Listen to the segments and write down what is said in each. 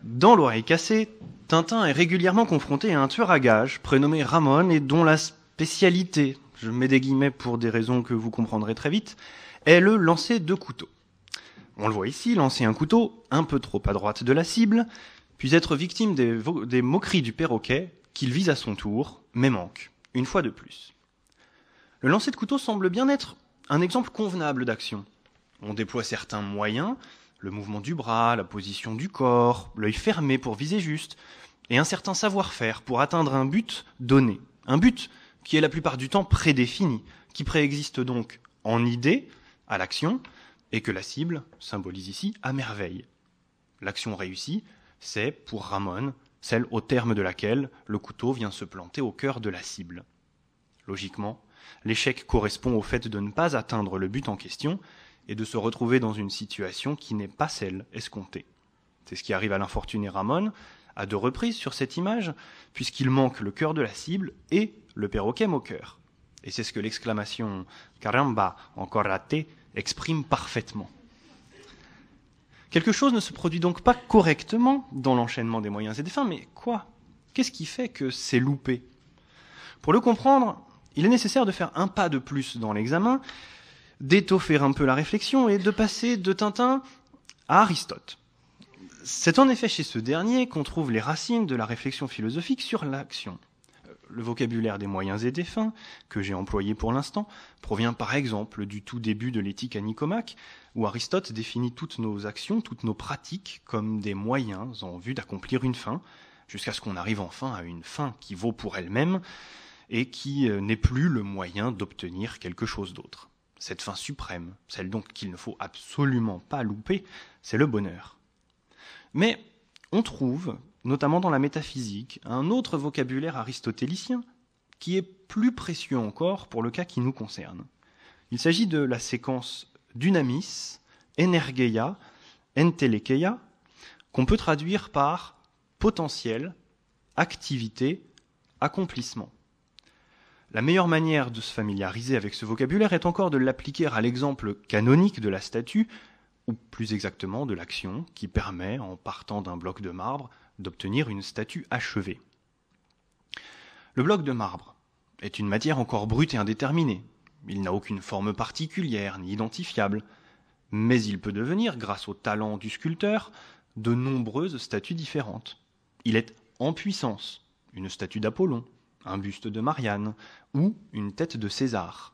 Dans L'Oreille cassée, Tintin est régulièrement confronté à un tueur à gages prénommé Ramon et dont la spécialité, je mets des guillemets pour des raisons que vous comprendrez très vite, est le lancer de couteau. On le voit ici, lancer un couteau un peu trop à droite de la cible, puis être victime des moqueries du perroquet qu'il vise à son tour, mais manque, une fois de plus. Le lancer de couteau semble bien être un exemple convenable d'action. On déploie certains moyens, le mouvement du bras, la position du corps, l'œil fermé pour viser juste, et un certain savoir-faire pour atteindre un but donné. Un but qui est la plupart du temps prédéfini, qui préexiste donc en idée à l'action, et que la cible symbolise ici à merveille. L'action réussie, c'est, pour Ramon, celle au terme de laquelle le couteau vient se planter au cœur de la cible. Logiquement, l'échec correspond au fait de ne pas atteindre le but en question et de se retrouver dans une situation qui n'est pas celle escomptée. C'est ce qui arrive à l'infortuné Ramon à 2 reprises sur cette image, puisqu'il manque le cœur de la cible et le perroquet moqueur. Et c'est ce que l'exclamation « Caramba, encore raté » exprime parfaitement. Quelque chose ne se produit donc pas correctement dans l'enchaînement des moyens et des fins, mais quoi ? Qu'est-ce qui fait que c'est loupé ? Pour le comprendre, il est nécessaire de faire un pas de plus dans l'examen, d'étoffer un peu la réflexion et de passer de Tintin à Aristote. C'est en effet chez ce dernier qu'on trouve les racines de la réflexion philosophique sur l'action. Le vocabulaire des moyens et des fins, que j'ai employé pour l'instant, provient par exemple du tout début de l'éthique à Nicomaque, où Aristote définit toutes nos actions, toutes nos pratiques comme des moyens en vue d'accomplir une fin, jusqu'à ce qu'on arrive enfin à une fin qui vaut pour elle-même et qui n'est plus le moyen d'obtenir quelque chose d'autre. Cette fin suprême, celle donc qu'il ne faut absolument pas louper, c'est le bonheur. Mais on trouve, notamment dans la métaphysique, un autre vocabulaire aristotélicien qui est plus précieux encore pour le cas qui nous concerne. Il s'agit de la séquence dynamis, energeia, entelekeia, qu'on peut traduire par potentiel, activité, accomplissement. La meilleure manière de se familiariser avec ce vocabulaire est encore de l'appliquer à l'exemple canonique de la statue, ou plus exactement de l'action qui permet, en partant d'un bloc de marbre, d'obtenir une statue achevée. Le bloc de marbre est une matière encore brute et indéterminée. Il n'a aucune forme particulière ni identifiable, mais il peut devenir, grâce au talent du sculpteur, de nombreuses statues différentes. Il est en puissance, une statue d'Apollon, un buste de Marianne ou une tête de César.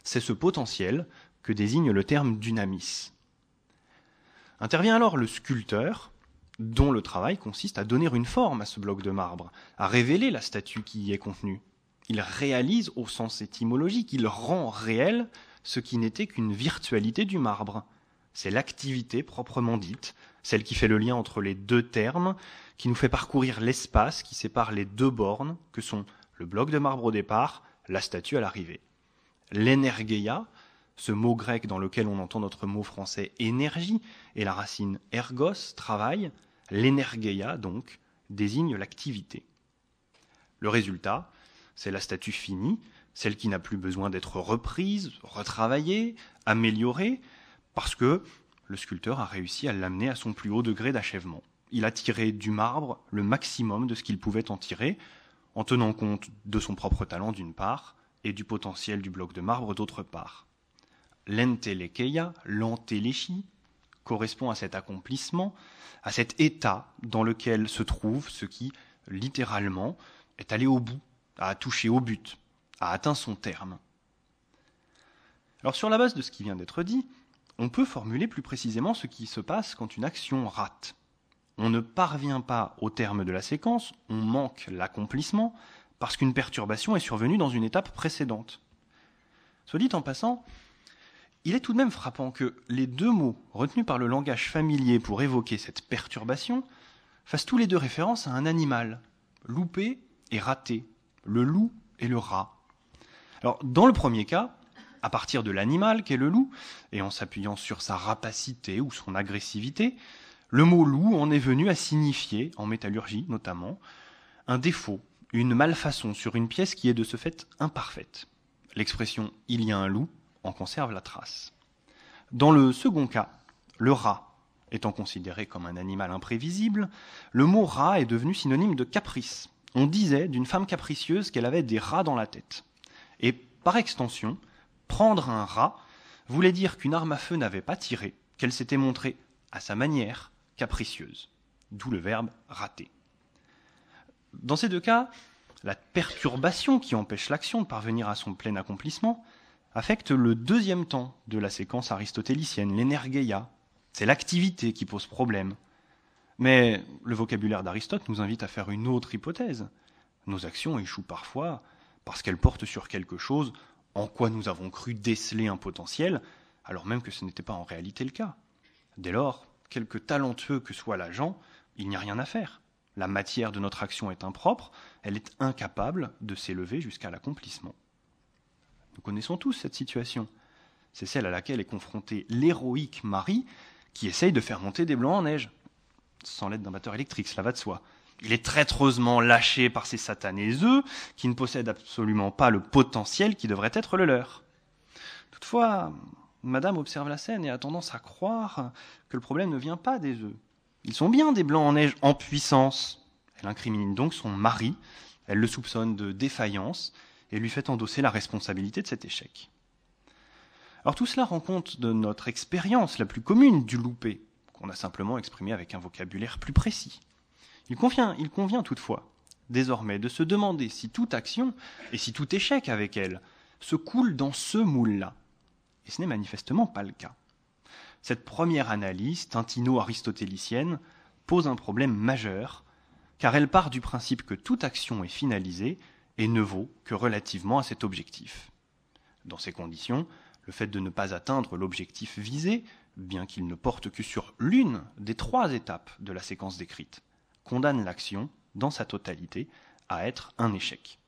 C'est ce potentiel que désigne le terme dynamis. Intervient alors le sculpteur, dont le travail consiste à donner une forme à ce bloc de marbre, à révéler la statue qui y est contenue. Il réalise au sens étymologique, il rend réel ce qui n'était qu'une virtualité du marbre. C'est l'activité proprement dite, celle qui fait le lien entre les 2 termes, qui nous fait parcourir l'espace qui sépare les 2 bornes, que sont le bloc de marbre au départ, la statue à l'arrivée. L'energeia, ce mot grec dans lequel on entend notre mot français énergie, et la racine ergos, travail, l'energeia donc désigne l'activité. Le résultat, c'est la statue finie, celle qui n'a plus besoin d'être reprise, retravaillée, améliorée, parce que le sculpteur a réussi à l'amener à son plus haut degré d'achèvement. Il a tiré du marbre le maximum de ce qu'il pouvait en tirer, en tenant compte de son propre talent d'une part, et du potentiel du bloc de marbre d'autre part. L'entelekeia, l'entéléchie, correspond à cet accomplissement, à cet état dans lequel se trouve ce qui, littéralement, est allé au bout, a touché au but, a atteint son terme. Alors sur la base de ce qui vient d'être dit, on peut formuler plus précisément ce qui se passe quand une action rate. On ne parvient pas au terme de la séquence, on manque l'accomplissement, parce qu'une perturbation est survenue dans une étape précédente. Soit dit en passant, il est tout de même frappant que les 2 mots retenus par le langage familier pour évoquer cette perturbation fassent tous les 2 référence à un animal, loupé et raté, le loup et le rat. Alors, dans le premier cas, à partir de l'animal qu'est le loup, et en s'appuyant sur sa rapacité ou son agressivité, le mot loup en est venu à signifier, en métallurgie notamment, un défaut, une malfaçon sur une pièce qui est de ce fait imparfaite. L'expression « il y a un loup » en conserve la trace. Dans le second cas, le rat, Étant considéré comme un animal imprévisible, le mot rat est devenu synonyme de caprice. On disait d'une femme capricieuse qu'elle avait des rats dans la tête. Et par extension, prendre un rat voulait dire qu'une arme à feu n'avait pas tiré, qu'elle s'était montrée, à sa manière, capricieuse. D'où le verbe rater. Dans ces deux cas, la perturbation qui empêche l'action de parvenir à son plein accomplissement affecte le deuxième temps de la séquence aristotélicienne, l'énergeia. C'est l'activité qui pose problème. Mais le vocabulaire d'Aristote nous invite à faire une autre hypothèse. Nos actions échouent parfois parce qu'elles portent sur quelque chose en quoi nous avons cru déceler un potentiel, alors même que ce n'était pas en réalité le cas. Dès lors, quelque talentueux que soit l'agent, il n'y a rien à faire. La matière de notre action est impropre, elle est incapable de s'élever jusqu'à l'accomplissement. Nous connaissons tous cette situation. C'est celle à laquelle est confrontée l'héroïque Marie qui essaye de faire monter des blancs en neige. Sans l'aide d'un batteur électrique, cela va de soi. Il est traîtreusement lâché par ces satanés œufs qui ne possèdent absolument pas le potentiel qui devrait être le leur. Toutefois, Madame observe la scène et a tendance à croire que le problème ne vient pas des œufs. Ils sont bien des blancs en neige en puissance. Elle incrimine donc son mari, elle le soupçonne de défaillance et lui fait endosser la responsabilité de cet échec. Alors tout cela rend compte de notre expérience la plus commune du loupé, qu'on a simplement exprimé avec un vocabulaire plus précis. Il convient toutefois, désormais, de se demander si toute action, et si tout échec avec elle, se coule dans ce moule-là. Et ce n'est manifestement pas le cas. Cette première analyse, tintino-aristotélicienne, pose un problème majeur, car elle part du principe que toute action est finalisée et ne vaut que relativement à cet objectif. Dans ces conditions, le fait de ne pas atteindre l'objectif visé, bien qu'il ne porte que sur l'une des 3 étapes de la séquence décrite, condamne l'action, dans sa totalité, à être un échec.